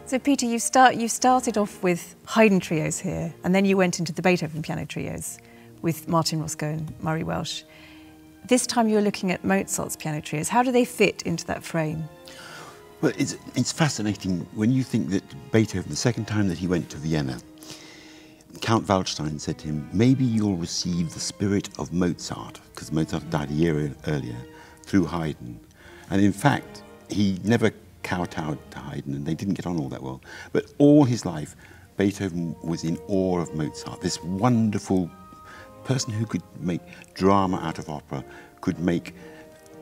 So Peter, you started off with Haydn trios here, and then you went into the Beethoven piano trios with Martin Roscoe and Murray Welsh. This time you're looking at Mozart's piano trios. How do they fit into that frame? Well, it's fascinating when you think that Beethoven, the second time that he went to Vienna, Count Waldstein said to him, maybe you'll receive the spirit of Mozart, because Mozart died a year earlier, through Haydn. And in fact, he never kowtowed to Haydn, and they didn't get on all that well. But all his life, Beethoven was in awe of Mozart, this wonderful person who could make drama out of opera, could make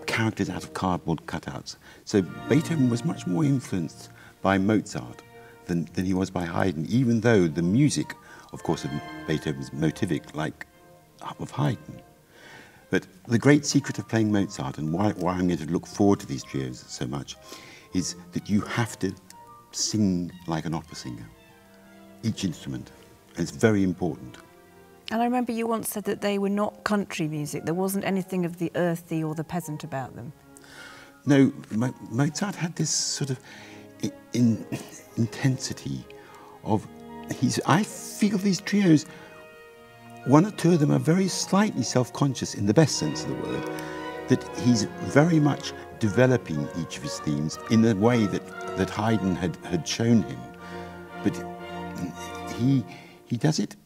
characters out of cardboard cutouts. So Beethoven was much more influenced by Mozart than he was by Haydn, even though the music, of course, of Beethoven's motivic, like of Haydn. But the great secret of playing Mozart, and why I'm going to look forward to these trios so much, is that you have to sing like an opera singer, each instrument, and it's very important. And I remember you once said that they were not country music. There wasn't anything of the earthy or the peasant about them. No, Mozart had this sort of intensity of, I feel these trios, one or two of them are very slightly self-conscious in the best sense of the word, that he's very much developing each of his themes in the way that Haydn had shown him. But he does it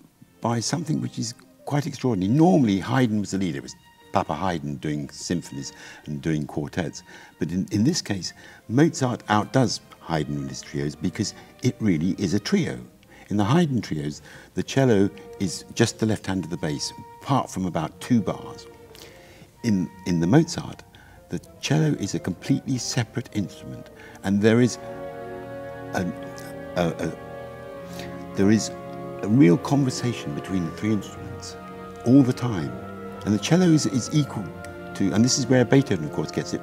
by something which is quite extraordinary. Normally, Haydn was the leader. It was Papa Haydn doing symphonies and doing quartets. But in this case, Mozart outdoes Haydn in his trios because it really is a trio. In the Haydn trios, the cello is just the left hand of the bass, apart from about 2 bars. In the Mozart, the cello is a completely separate instrument, and there is a real conversation between the 3 instruments all the time. And the cello is equal to, and this is where Beethoven, of course, gets it.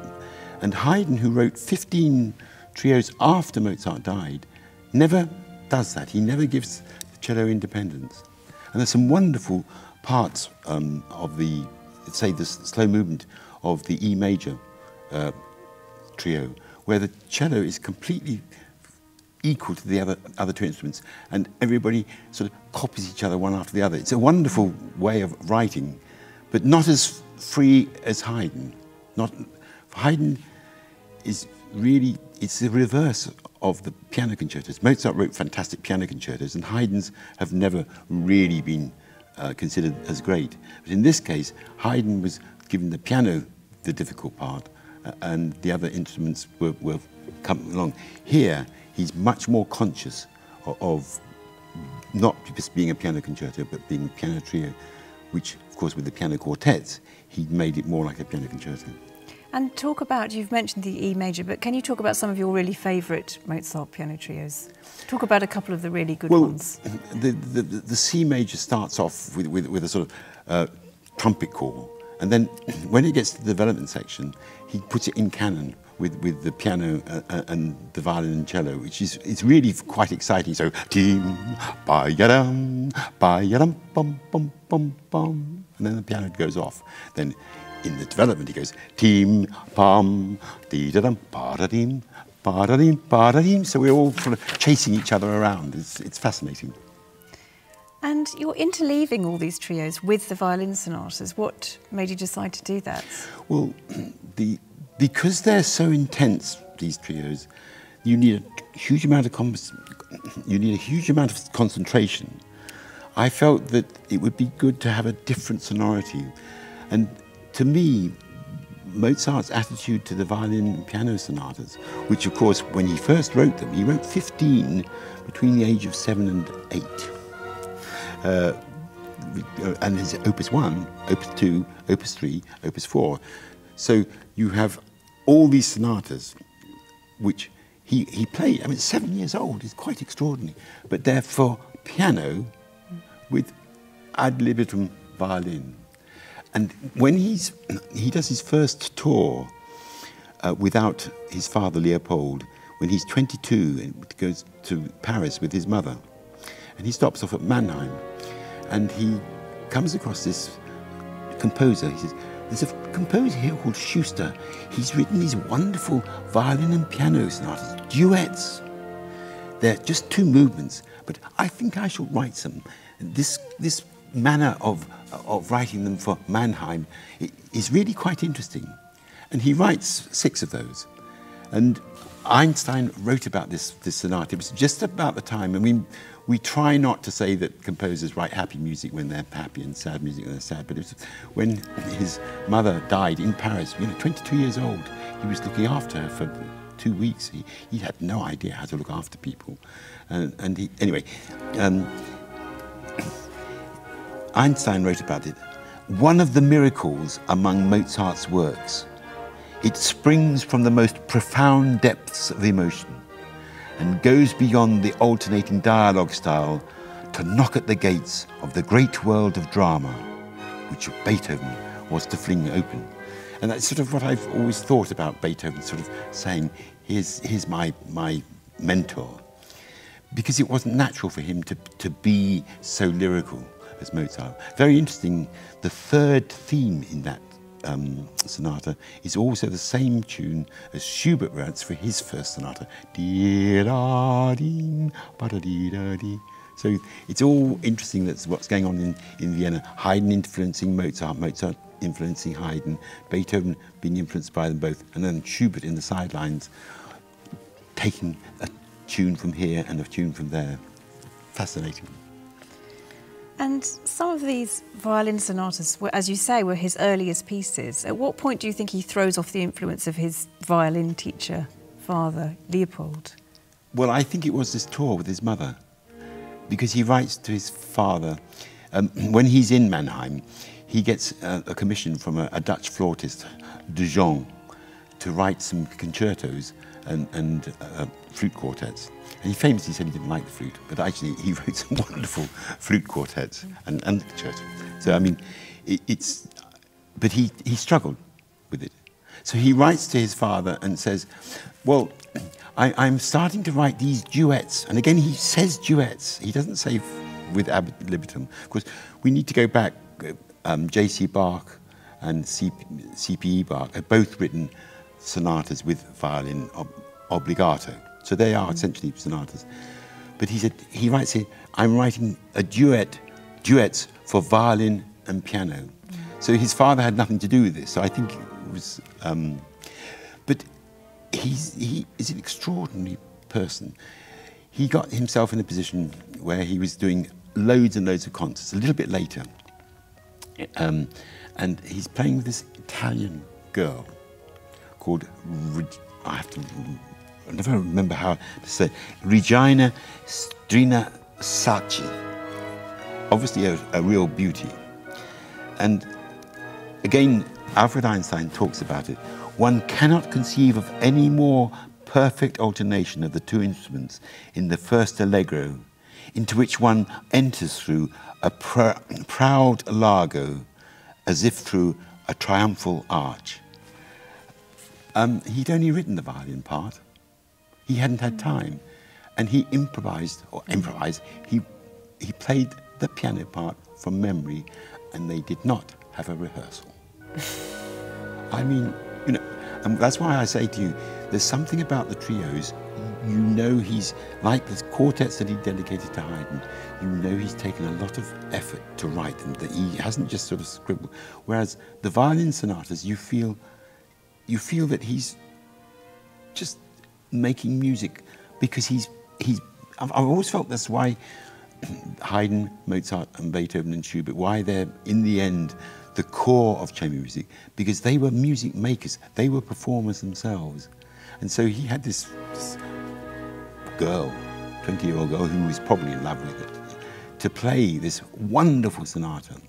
And Haydn, who wrote 15 trios after Mozart died, never does that. He never gives the cello independence. And there's some wonderful parts of the, say, the slow movement of the E major trio, where the cello is completely equal to the other 2 instruments, and everybody sort of copies each other one after the other. It's a wonderful way of writing, but not as free as Haydn. Haydn is really, it's the reverse of the piano concertos. Mozart wrote fantastic piano concertos, and Haydn's have never really been considered as great. But in this case, Haydn was given the piano the difficult part, and the other instruments were coming along. Here, he's much more conscious of not just being a piano concerto, but being a piano trio, which, of course, with the piano quartets, he made it more like a piano concerto. And talk about, you've mentioned the E major, but can you talk about some of your really favourite Mozart piano trios? Talk about a couple of the really good ones. The C major starts off with a sort of trumpet call, and then when it gets to the development section, he puts it in canon with the piano and the violin and cello, which is, it's really quite exciting. So, team, ba-ya-dum, bum, bum, bum, bum, and then the piano goes off. Then in the development, he goes, team, pam, dee-da-dum, ba-da-dim, ba-da-dim, ba-da-dim. So we're all sort of chasing each other around. It's fascinating. And you're interleaving all these trios with the violin sonatas. What made you decide to do that? Well, because they're so intense, these trios, you need a huge amount of concentration. I felt that it would be good to have a different sonority. And to me, Mozart's attitude to the violin and piano sonatas, which of course, when he first wrote them, he wrote 15 between the age of 7 and 8. And his Opus 1, Opus 2, Opus 3, Opus 4. So you have all these sonatas, which he played. I mean, 7 years old is quite extraordinary. But they're for piano with ad libitum violin. And when he does his first tour without his father Leopold, when he's 22 and goes to Paris with his mother, and he stops off at Mannheim, and he comes across this composer. He says, there's a composer here called Schuster. He's written these wonderful violin and piano sonatas, duets. they're just two movements, but I think I shall write some. This manner of writing them for Mannheim is really quite interesting. And he writes 6 of those. And Einstein wrote about this sonata. It was just about the time, and we try not to say that composers write happy music when they're happy and sad music when they're sad, but it was when his mother died in Paris, 22 years old. He was looking after her for 2 weeks. He had no idea how to look after people. Anyway, Einstein wrote about it. One of the miracles among Mozart's works, it springs from the most profound depths of emotion and goes beyond the alternating dialogue style to knock at the gates of the great world of drama, which Beethoven was to fling open. And that's sort of what I've always thought about Beethoven, sort of saying, here's my mentor. Because it wasn't natural for him to be so lyrical as Mozart. Very interesting, the third theme in that sonata is also the same tune as Schubert writes for his first sonata. So it's all interesting, that's what's going on in Vienna. Haydn influencing Mozart, Mozart influencing Haydn, Beethoven being influenced by them both, and then Schubert in the sidelines taking a tune from here and a tune from there. Fascinating. And some of these violin sonatas, as you say, were his earliest pieces. At what point do you think he throws off the influence of his violin teacher, father, Leopold? Well, I think it was this tour with his mother, because he writes to his father. When he's in Mannheim, he gets a commission from a Dutch flautist, De Jong, to write some concertos and flute quartets. And he famously said he didn't like the flute, but actually he wrote some wonderful flute quartets and concerto. So I mean, but he struggled with it. So he writes to his father and says, well, I'm starting to write these duets. And again, he says duets. He doesn't say with ab libitum. Of course, we need to go back. J.C. Bach and C.P.E. Bach have both written sonatas with violin obbligato. So they are essentially sonatas. But he said, he writes here, I'm writing a duets for violin and piano. So his father had nothing to do with this. So I think it was, but he is an extraordinary person. He got himself in a position where he was doing loads and loads of concerts, a little bit later. And he's playing with this Italian girl called, I never remember how to say, Regina Strina Sacchi. Obviously a real beauty. And again, Alfred Einstein talks about it. One cannot conceive of any more perfect alternation of the two instruments in the first allegro, into which one enters through a proud largo, as if through a triumphal arch. He'd only written the violin part. He hadn't had time, and he improvised, he played the piano part from memory, and they did not have a rehearsal. I mean, and that's why I say to you, there's something about the trios, he's, like the quartets that he dedicated to Haydn, he's taken a lot of effort to write them, that he hasn't just sort of scribbled. Whereas the violin sonatas, you feel that he's just making music, because I've always felt that's why Haydn, Mozart and Beethoven and Schubert, why they're in the end the core of chamber music, because they were music makers, they were performers themselves. And so he had this girl, 20-year-old girl, who was probably in love with it, to play this wonderful sonata.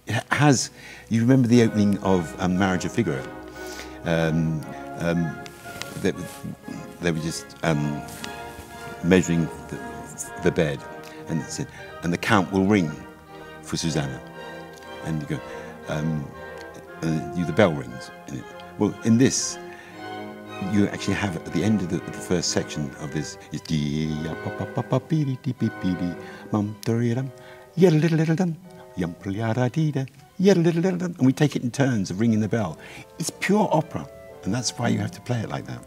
It has, you remember the opening of Marriage of Figaro? They were just measuring the bed, and it said, and the count will ring for Susanna. And you go, the bell rings in it. Well, in this, you actually have at the end of the first section of this is and we take it in turns of ringing the bell. It's pure opera, and that's why you have to play it like that.